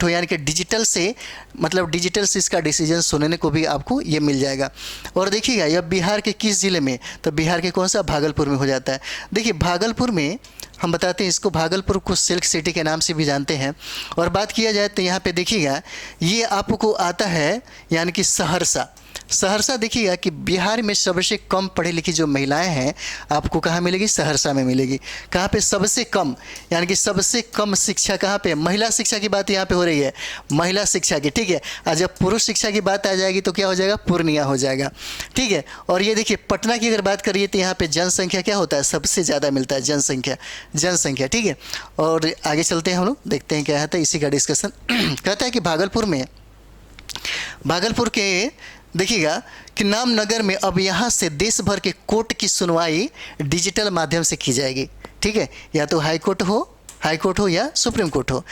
हो, यानी कि डिजिटल से इसका डिसीजन सुनने को भी आपको ये मिल जाएगा। और देखिएगा यह बिहार के किस ज़िले में, तो बिहार के कौन सा, भागलपुर में हो जाता है। देखिए भागलपुर में हम बताते हैं इसको, भागलपुर को सिल्क सिटी के नाम से भी जानते हैं। और बात किया जाए तो यहाँ पे देखिएगा ये आपको आता है यानी कि सहरसा देखिएगा कि बिहार में सबसे कम पढ़ी लिखी जो महिलाएं हैं आपको कहाँ मिलेगी, सहरसा में मिलेगी। कहाँ पे, सबसे कम, यानी कि सबसे कम शिक्षा कहाँ पे, महिला शिक्षा की बात यहाँ पे हो रही है, महिला शिक्षा की, ठीक है। और जब पुरुष शिक्षा की बात आ जाएगी तो क्या हो जाएगा, पूर्णिया हो जाएगा, ठीक है। और ये देखिए पटना की अगर बात करिए तो यहाँ पे जनसंख्या क्या होता है, सबसे ज़्यादा मिलता है जनसंख्या, ठीक है। और आगे चलते हैं हम लोग, देखते हैं क्या होता है इसी का डिस्कशन। कहता है कि भागलपुर के देखिएगा कि नामनगर में अब यहाँ से देश भर के कोर्ट की सुनवाई डिजिटल माध्यम से की जाएगी, ठीक है। या तो हाई कोर्ट हो या सुप्रीम कोर्ट हो।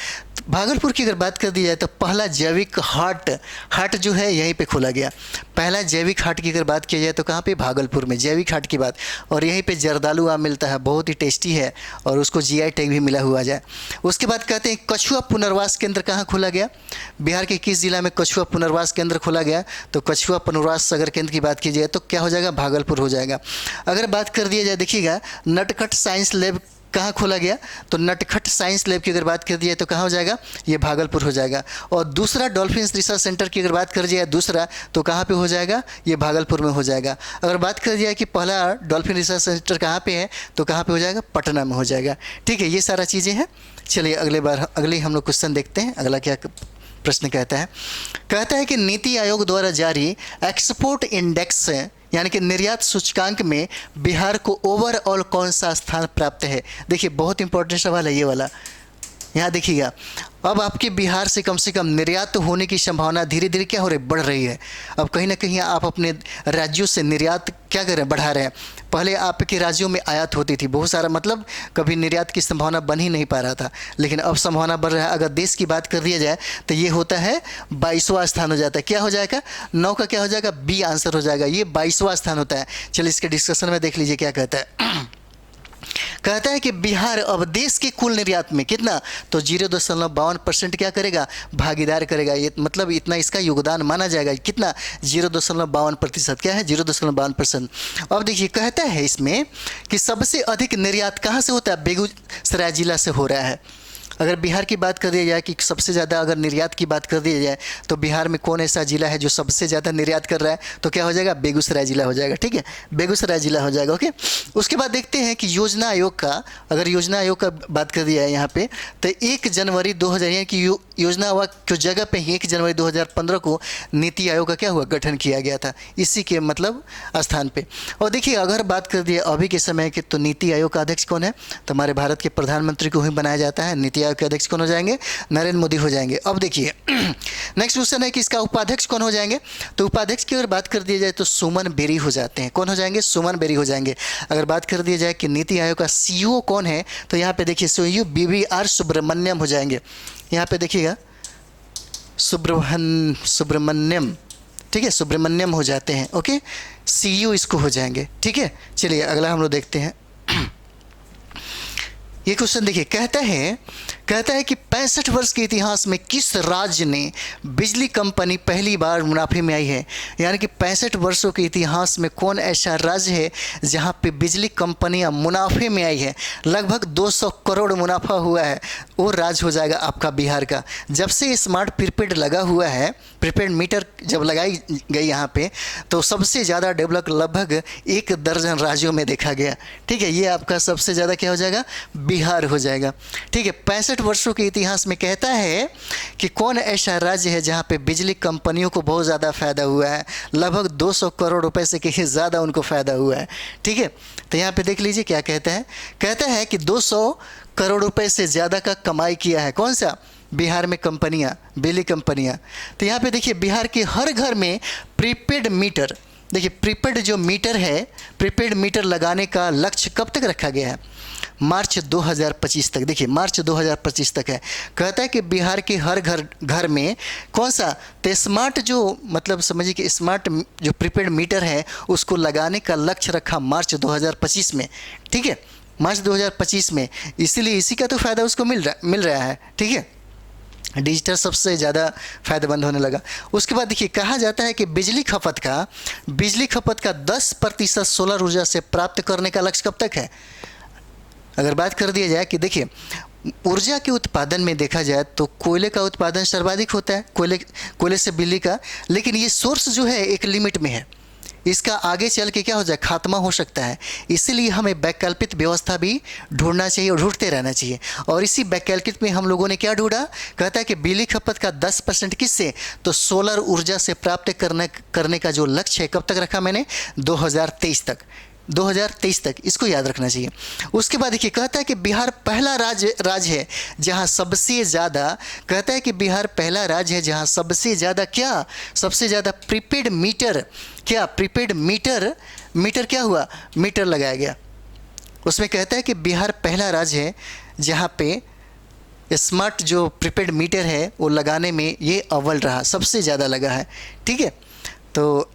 भागलपुर की अगर बात कर दी जाए तो पहला जैविक हाट जो है यहीं पे खोला गया। पहला जैविक हाट की अगर बात की जाए तो कहाँ पे, भागलपुर में, जैविक हाट की बात। और यहीं पे जर्दालू आम मिलता है, बहुत ही टेस्टी है और उसको जीआई टैग भी मिला हुआ जाए। उसके बाद कहते हैं कछुआ पुनर्वास केंद्र कहाँ खोला गया, बिहार के किस जिला में कछुआ पुनर्वास केंद्र खोला गया, तो कछुआ पुनर्वास अगर केंद्र की बात की जाए तो क्या हो जाएगा, भागलपुर हो जाएगा। अगर बात कर दिया जाए देखिएगा नटखट साइंस लैब कहाँ खोला गया, तो नटखट साइंस लैब की अगर बात कर दी जाए तो कहाँ हो जाएगा, ये भागलपुर हो जाएगा। और दूसरा डॉल्फिन रिसर्च सेंटर की अगर बात कर जाए दूसरा, तो कहाँ पे हो जाएगा, ये भागलपुर में हो जाएगा। अगर बात कर जाए कि पहला डॉल्फिन रिसर्च सेंटर कहाँ पे है, तो कहाँ पे हो जाएगा, पटना में हो जाएगा, ठीक है। ये सारा चीज़ें हैं। चलिए अगले हम लोग क्वेश्चन देखते हैं, अगला क्या प्रश्न कहता है कि नीति आयोग द्वारा जारी एक्सपोर्ट इंडेक्स यानी कि निर्यात सूचकांक में बिहार को ओवरऑल कौन सा स्थान प्राप्त है। देखिए बहुत इंपॉर्टेंट सवाल है ये वाला, यहाँ देखिएगा। अब आपके बिहार से कम निर्यात होने की संभावना धीरे धीरे क्या हो रही है, बढ़ रही है। अब कहीं ना कहीं आप अपने राज्यों से निर्यात क्या कर रहे हैं, बढ़ा रहे हैं। पहले आपके राज्यों में आयात होती थी बहुत सारा, मतलब कभी निर्यात की संभावना बन ही नहीं पा रहा था, लेकिन अब संभावना बढ़ रहा है। अगर देश की बात कर दिया जाए तो ये होता है 22वां स्थान हो जाता है। क्या हो जाएगा, 9 का क्या हो जाएगा, बी आंसर हो जाएगा, ये 22वां स्थान होता है। चलिए इसके डिस्कशन में देख लीजिए क्या कहता है। कहता है कि बिहार अब देश के कुल निर्यात में कितना, तो 0.52% क्या करेगा, भागीदार करेगा। ये मतलब इतना इसका योगदान माना जाएगा, कितना, 0.52%। क्या है, 0.52%। अब देखिए कहता है इसमें कि सबसे अधिक निर्यात कहाँ से होता है, बेगूसराय जिला से हो रहा है। अगर बिहार की बात कर दी जाए कि सबसे ज़्यादा अगर निर्यात की बात कर दी जाए तो बिहार में कौन ऐसा ज़िला है जो सबसे ज़्यादा निर्यात कर रहा है, तो क्या हो जाएगा, बेगूसराय ज़िला हो जाएगा। ठीक है, बेगूसराय ज़िला हो जाएगा। ओके, उसके बाद देखते हैं कि योजना आयोग का, अगर योजना आयोग का बात कर दिया है यहाँ पे, तो 1 जनवरी 2000 यानी कि योजना आयोग की जगह पे ही 1 जनवरी 2015 को नीति आयोग का क्या हुआ, गठन किया गया था, इसी के मतलब स्थान पे। और देखिए अगर बात कर दिए अभी के समय की, तो नीति आयोग का अध्यक्ष कौन है, तो हमारे भारत के प्रधानमंत्री को ही बनाया जाता है। नीति आयोग के अध्यक्ष कौन हो जाएंगे, नरेंद्र मोदी हो जाएंगे। अब देखिए नेक्स्ट क्वेश्चन है कि इसका उपाध्यक्ष कौन हो जाएंगे, तो उपाध्यक्ष की अगर बात कर दी जाए तो सुमन बेरी हो जाते हैं। कौन हो जाएंगे, सुमन बेरी हो जाएंगे। अगर बात कर दी जाए कि नीति आयोग का सीईओ कौन है, तो यहाँ पे देखिए सीईओ BVR सुब्रमण्यम हो जाएंगे। यहाँ पे देखिएगा सुब्रमण्यम, ठीक है, सुब्रमण्यम हो जाते हैं। ओके, सीईओ इसको हो जाएंगे। ठीक है, चलिए अगला हम लोग देखते हैं। ये क्वेश्चन देखिए, कहता है कि 65 वर्ष के इतिहास में किस राज्य ने बिजली कंपनी पहली बार मुनाफे में आई है। यानी कि 65 वर्षों के इतिहास में कौन ऐसा राज्य है जहां पे बिजली कंपनियां मुनाफे में आई है, लगभग 200 करोड़ मुनाफा हुआ है, वो राज्य हो जाएगा आपका बिहार का। जब से स्मार्ट प्रीपेड लगा हुआ है, प्रीपेड मीटर जब लगाई गई यहाँ पे, तो सबसे ज़्यादा डेवलप लगभग 1 दर्जन राज्यों में देखा गया। ठीक है, ये आपका सबसे ज़्यादा क्या हो जाएगा, बिहार हो जाएगा। ठीक है, 65 वर्षों के इतिहास में कहता है कि कौन ऐसा राज्य है जहाँ पे बिजली कंपनियों को बहुत ज़्यादा फ़ायदा हुआ है, लगभग 200 करोड़ रुपए से कहीं ज़्यादा उनको फ़ायदा हुआ है। ठीक है, तो यहाँ पे देख लीजिए क्या कहता है कि 200 करोड़ रुपए से ज़्यादा का कमाई किया है कौन सा, बिहार में कंपनियाँ, बिजली कंपनियाँ। तो यहाँ पे देखिए बिहार के हर घर में प्रीपेड मीटर, देखिए प्रीपेड जो मीटर है, प्रीपेड मीटर लगाने का लक्ष्य कब तक रखा गया है, मार्च 2025 तक। देखिए मार्च 2025 तक है। कहता है कि बिहार के हर घर में कौन सा, तो स्मार्ट जो मतलब समझिए कि स्मार्ट जो प्रीपेड मीटर है उसको लगाने का लक्ष्य रखा मार्च 2025 में। ठीक है, मार्च 2025 में, इसीलिए इसी का तो फ़ायदा उसको मिल रहा है। ठीक है, डिजिटल सबसे ज़्यादा फ़ायदेमंद होने लगा। उसके बाद देखिए कहा जाता है कि बिजली खपत का 10% सोलर ऊर्जा से प्राप्त करने का लक्ष्य कब तक है। अगर बात कर दिया जाए कि देखिए ऊर्जा के उत्पादन में देखा जाए तो कोयले का उत्पादन सर्वाधिक होता है, कोयले से बिजली का, लेकिन ये सोर्स जो है एक लिमिट में है, इसका आगे चल के क्या हो जाए, खात्मा हो सकता है। इसीलिए हमें वैकल्पिक व्यवस्था भी ढूंढना चाहिए और ढूंढते रहना चाहिए। और इसी वैकल्पिक में हम लोगों ने क्या ढूंढा, कहता है कि बिजली खपत का 10% किससे, तो सोलर ऊर्जा से प्राप्त करने का जो लक्ष्य है कब तक रखा मैंने, 2023 तक, इसको याद रखना चाहिए। उसके बाद देखिए कहता है कि बिहार पहला राज्य है जहां सबसे ज़्यादा, कहता है कि बिहार पहला राज्य है जहां सबसे ज़्यादा क्या, सबसे ज़्यादा प्रीपेड मीटर, क्या प्रीपेड मीटर क्या हुआ, मीटर लगाया गया। उसमें कहता है कि बिहार पहला राज्य है जहां पे स्मार्ट जो प्रीपेड मीटर है वो लगाने में ये अव्वल रहा, सबसे ज़्यादा लगा है। ठीक है, तो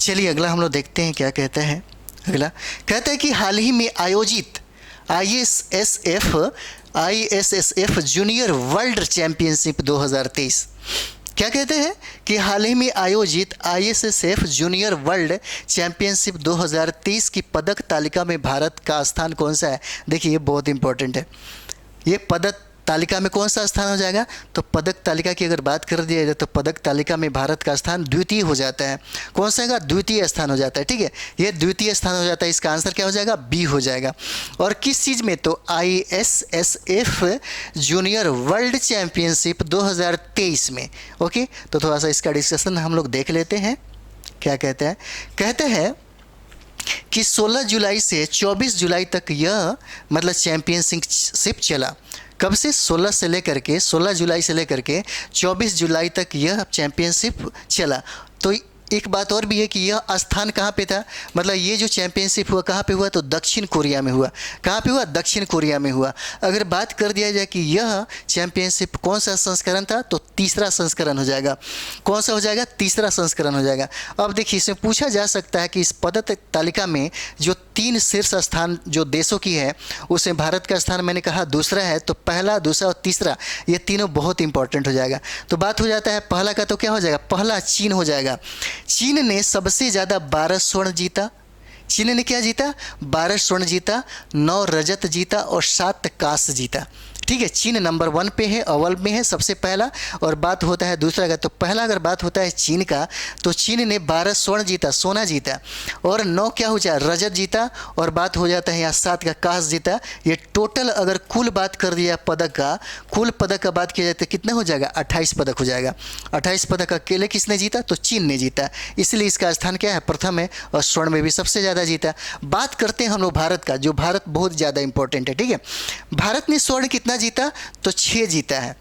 चलिए अगला हम लोग देखते हैं क्या कहता है। अगला कहता है कि हाल ही में आयोजित ISSF जूनियर वर्ल्ड चैंपियनशिप 2023, क्या कहते हैं कि हाल ही में आयोजित ISSF जूनियर वर्ल्ड चैंपियनशिप 2023 की पदक तालिका में भारत का स्थान कौन सा है। देखिए ये बहुत इंपॉर्टेंट है, ये पदक तालिका में कौन सा स्थान हो जाएगा, तो पदक तालिका की अगर बात कर दिया जाए तो पदक तालिका में भारत का स्थान द्वितीय हो जाता है। कौन सा है, द्वितीय स्थान हो जाता है। ठीक है, ये द्वितीय स्थान हो जाता है, इसका आंसर क्या हो जाएगा, बी हो जाएगा। और किस चीज़ में, तो ISSF जूनियर वर्ल्ड चैम्पियनशिप 2023 में। ओके, तो थोड़ा सा इसका डिस्कशन हम लोग देख लेते हैं क्या कहते हैं। कहते हैं कि 16 जुलाई से 24 जुलाई तक यह मतलब चैम्पियनशिप चला। कब से, 16 जुलाई से लेकर के 24 जुलाई तक यह चैम्पियनशिप चला। तो एक बात और भी है कि यह स्थान कहाँ पे था, मतलब ये जो चैंपियनशिप हुआ कहाँ पे हुआ, तो दक्षिण कोरिया में हुआ। कहाँ पे हुआ, दक्षिण कोरिया में हुआ। अगर बात कर दिया जाए कि यह चैंपियनशिप कौन सा संस्करण था, तो तीसरा संस्करण हो जाएगा। कौन सा हो जाएगा, तीसरा संस्करण हो जाएगा। अब देखिए इसमें पूछा जा सकता है कि इस पदक तालिका में जो 3 शीर्ष स्थान जो देशों की है उसमें भारत का स्थान मैंने कहा दूसरा है, तो पहला, दूसरा और तीसरा ये तीनों बहुत इंपॉर्टेंट हो जाएगा। तो बात हो जाता है पहला का, तो क्या हो जाएगा, पहला चीन हो जाएगा। चीन ने सबसे ज़्यादा 12 स्वर्ण जीता। चीन ने क्या जीता? 12 स्वर्ण जीता, 9 रजत जीता और 7 कांस्य जीता। ठीक है, चीन नंबर 1 पे है, अव्वल में है सबसे पहला। और बात होता है दूसरा का, तो पहला अगर बात होता है चीन का, तो चीन ने 12 स्वर्ण जीता, सोना जीता, और 9 क्या हो जाए, रजत जीता, और बात हो जाता है यहाँ 7 का कांस्य जीता। ये टोटल अगर कुल बात कर दिया पदक का, कुल पदक का बात किया जाए तो कितना हो जाएगा? 28 पदक हो जाएगा। 28 पदक अकेले किसने जीता? तो चीन ने जीता, इसलिए इसका स्थान क्या है? प्रथम है, और स्वर्ण में भी सबसे ज़्यादा जीता। बात करते हैं हम लोग भारत का, जो भारत बहुत ज़्यादा इंपॉर्टेंट है। ठीक है, भारत ने स्वर्ण कितना जीता? तो 6 जीता है।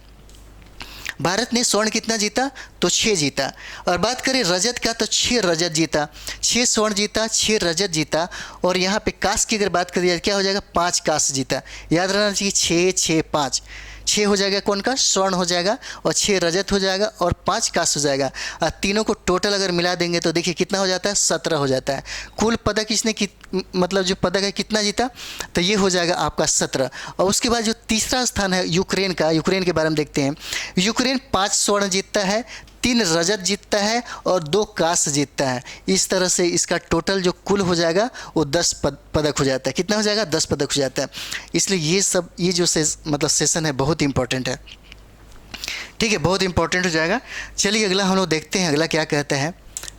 भारत ने स्वर्ण कितना जीता? तो 6 जीता। और बात करें रजत का, तो 6 रजत जीता, 6 स्वर्ण जीता, 6 रजत जीता। और यहाँ पे कांस्य की अगर बात करी जाए क्या हो जाएगा? 5 कांस्य जीता। याद रखना चाहिए 6 6 5, 6 हो जाएगा कौन का? स्वर्ण हो जाएगा, और 6 रजत हो जाएगा, और 5 कांस्य हो जाएगा। और तीनों को टोटल अगर मिला देंगे तो देखिए कितना हो जाता है? 17 हो जाता है। कुल पदक इसने मतलब जो पदक है कितना जीता? तो ये हो जाएगा आपका 17। और उसके बाद जो तीसरा स्थान है यूक्रेन का, यूक्रेन के बारे में देखते हैं। यूक्रेन 5 स्वर्ण जीतता है, 3 रजत जीतता है, और 2 कांस्य जीतता है। इस तरह से इसका टोटल जो कुल हो जाएगा वो 10 पदक हो जाता है। कितना हो जाएगा? 10 पदक हो जाता है। इसलिए ये जो मतलब सेशन है बहुत इंपॉर्टेंट है। ठीक है, बहुत इंपॉर्टेंट हो जाएगा। चलिए अगला हम लोग देखते हैं, अगला क्या कहता है,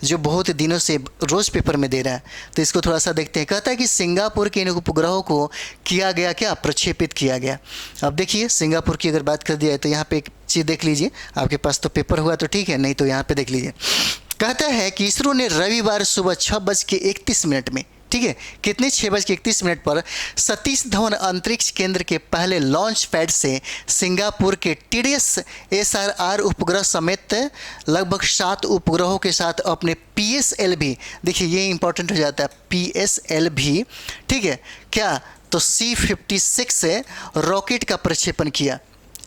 जो बहुत दिनों से रोज़ पेपर में दे रहा है, तो इसको थोड़ा सा देखते हैं। कहता है कि सिंगापुर के इन उपग्रहों को किया गया क्या? प्रक्षेपित किया गया। अब देखिए सिंगापुर की अगर बात कर दिया है तो यहाँ पे एक चीज़ देख लीजिए, आपके पास तो पेपर हुआ तो ठीक है, नहीं तो यहाँ पे देख लीजिए। कहता है कि इसरो ने रविवार सुबह 6:31 में, ठीक है, कितने? 6:31 पर सतीश धवन अंतरिक्ष केंद्र के पहले लॉन्च पैड से सिंगापुर के TDS SRR उपग्रह समेत लगभग 7 उपग्रहों के साथ अपने PSLV, देखिए ये इंपॉर्टेंट हो जाता है, PSLV, ठीक है, क्या? तो C-56 से रॉकेट का प्रक्षेपण किया।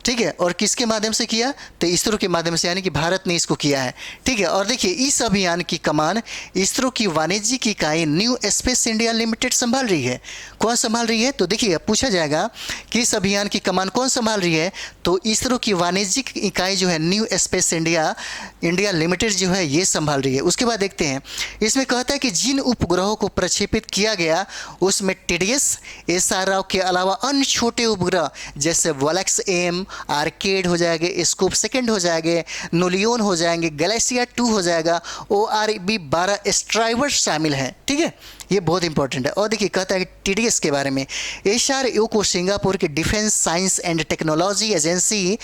ठीक है, और किसके माध्यम से किया? तो इसरो के माध्यम से, यानी कि भारत ने इसको किया है। ठीक है, और देखिए इस अभियान की कमान इसरो की वाणिज्यिक इकाई न्यू स्पेस इंडिया लिमिटेड संभाल रही है। कौन संभाल रही है? तो देखिए पूछा जाएगा कि इस अभियान की कमान कौन संभाल रही है, तो इसरो की वाणिज्यिक इकाई जो है न्यू स्पेस इंडिया लिमिटेड जो है ये संभाल रही है। उसके बाद देखते हैं, इसमें कहता है कि जिन उपग्रहों को प्रक्षेपित किया गया उसमें TDS SRR के अलावा अन्य छोटे उपग्रह जैसे वोलक्स AM, आर्केड हो जाएंगे, स्कोप सेकंड हो जाएंगे, नोलियोन हो जाएंगे, गैलेक्सिया 2 हो जाएगा, ORB-12 स्ट्राइवर शामिल हैं। ठीक है, ये बहुत इंपॉर्टेंट है। और देखिए कहता है कि TDS के बारे में, SRO को सिंगापुर के defence science and technology agency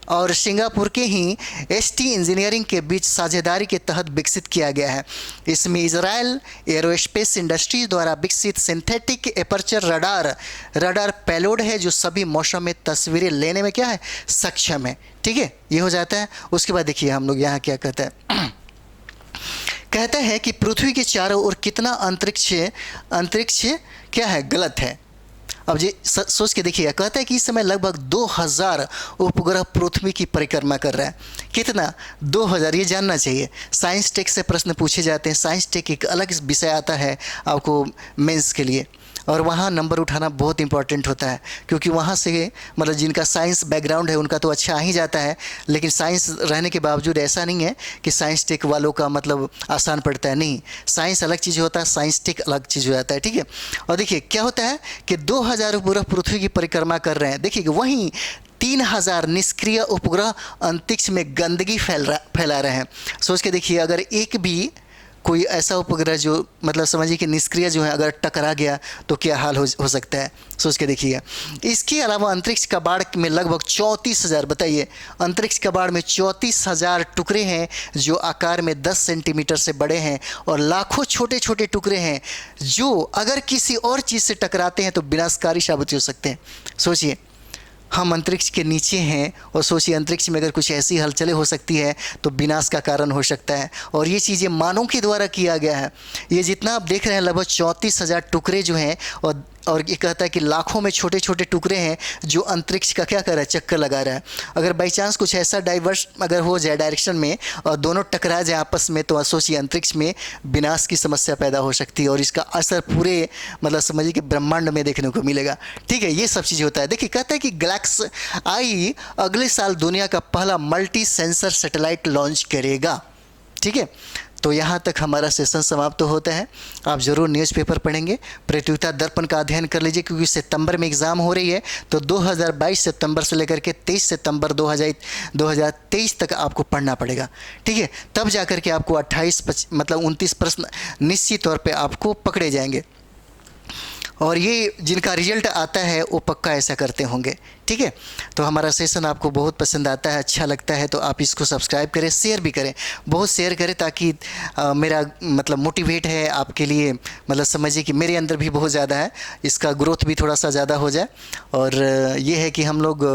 और सिंगापुर के ही ST इंजीनियरिंग के बीच साझेदारी के तहत विकसित किया गया है। इसमें इजराइल एरोस्पेस इंडस्ट्रीज द्वारा विकसित सिंथेटिक एपर्चर रडार पेलोड है जो सभी मौसम में तस्वीरें लेने में क्या है? सक्षम है। ठीक है, ये हो जाता है। उसके बाद देखिए हम लोग यहाँ क्या कहते हैं, कहता है कि पृथ्वी के चारों ओर कितना अंतरिक्ष क्या है? गलत है। अब ये सोच के देखिए, कहता है कि इस समय लगभग 2000 उपग्रह पृथ्वी की परिक्रमा कर रहा है। कितना? 2000। ये जानना चाहिए। साइंस टेक से प्रश्न पूछे जाते हैं। साइंस टेक एक अलग विषय आता है आपको मेंस के लिए, और वहाँ नंबर उठाना बहुत इंपॉर्टेंट होता है, क्योंकि वहाँ से मतलब जिनका साइंस बैकग्राउंड है उनका तो अच्छा आ ही जाता है, लेकिन साइंस रहने के बावजूद ऐसा नहीं है कि साइंस टेक वालों का मतलब आसान पड़ता है। नहीं, साइंस अलग चीज़ होता है, साइंस टेक अलग चीज़ हो जाता है। ठीक है, और देखिए क्या होता है कि 2000 उपग्रह पृथ्वी की परिक्रमा कर रहे हैं। देखिए वहीं 3000 निष्क्रिय उपग्रह अंतरिक्ष में गंदगी फैला रहे हैं। सोच के देखिए, अगर एक भी कोई ऐसा उपग्रह जो मतलब समझिए कि निष्क्रिय जो है अगर टकरा गया तो क्या हाल हो सकता है, सोच के देखिए। इसके अलावा अंतरिक्ष कबाड़ में लगभग 34,000, बताइए, अंतरिक्ष कबाड़ में 34,000 टुकड़े हैं जो आकार में 10 सेंटीमीटर से बड़े हैं, और लाखों छोटे छोटे टुकड़े हैं जो अगर किसी और चीज़ से टकराते हैं तो विनाशकारी साबित हो सकते हैं। सोचिए, हम अंतरिक्ष के नीचे हैं, और सोचिए अंतरिक्ष में अगर कुछ ऐसी हलचलें हो सकती है तो विनाश का कारण हो सकता है। और ये चीज़ें मानव के द्वारा किया गया है। ये जितना आप देख रहे हैं लगभग 34,000 टुकड़े जो हैं, और ये कहता है कि लाखों में छोटे छोटे टुकड़े हैं जो अंतरिक्ष का क्या कर रहा है? चक्कर लगा रहा है। अगर बाई चांस कुछ ऐसा डाइवर्स अगर हो जाए डायरेक्शन में और दोनों टकरा जाए आपस में, तो सोचिए अंतरिक्ष में विनाश की समस्या पैदा हो सकती है, और इसका असर पूरे मतलब समझिए कि ब्रह्मांड में देखने को मिलेगा। ठीक है, ये सब चीज़ होता है। देखिए कहता है कि गैलेक्सी अगले साल दुनिया का पहला मल्टी सेंसर सैटेलाइट लॉन्च करेगा। ठीक है, तो यहाँ तक हमारा सेशन समाप्त तो होता है। आप ज़रूर न्यूज़पेपर पढ़ेंगे, प्रतियोगिता दर्पण का अध्ययन कर लीजिए, क्योंकि सितंबर में एग्ज़ाम हो रही है। तो 2022 सितंबर से लेकर के 23 सितंबर 2023 तक आपको पढ़ना पड़ेगा, ठीक है। तब जा कर के आपको 29 प्रश्न निश्चित तौर पे आपको पकड़े जाएंगे, और ये जिनका रिजल्ट आता है वो पक्का ऐसा करते होंगे, ठीक है। तो हमारा सेशन आपको बहुत पसंद आता है, अच्छा लगता है, तो आप इसको सब्सक्राइब करें, शेयर भी करें, बहुत शेयर करें, ताकि मेरा मतलब मोटिवेट है आपके लिए, मतलब समझिए कि मेरे अंदर भी बहुत ज़्यादा है, इसका ग्रोथ भी थोड़ा सा ज़्यादा हो जाए। और ये है कि हम लोग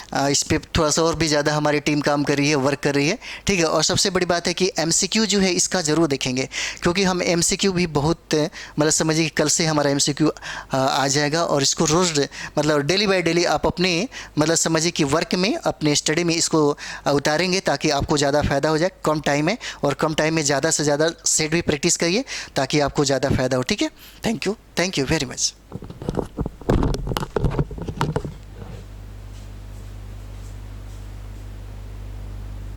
इस पर थोड़ा सा और भी ज़्यादा हमारी टीम काम कर रही है, वर्क कर रही है, ठीक है। और सबसे बड़ी बात है कि MCQ जो है इसका ज़रूर देखेंगे, क्योंकि हम MCQ भी बहुत मतलब समझिए कि कल से हमारा MCQ आ जाएगा, और इसको रोज़ मतलब डेली बाय डेली आप अपने मतलब समझिए कि वर्क में, अपने स्टडी में इसको उतारेंगे, ताकि आपको ज़्यादा फ़ायदा हो जाए। कम टाइम है, और कम टाइम में ज़्यादा से ज़्यादा सेट भी प्रैक्टिस करिए, ताकि आपको ज़्यादा फ़ायदा हो, ठीक है। Thank you very much.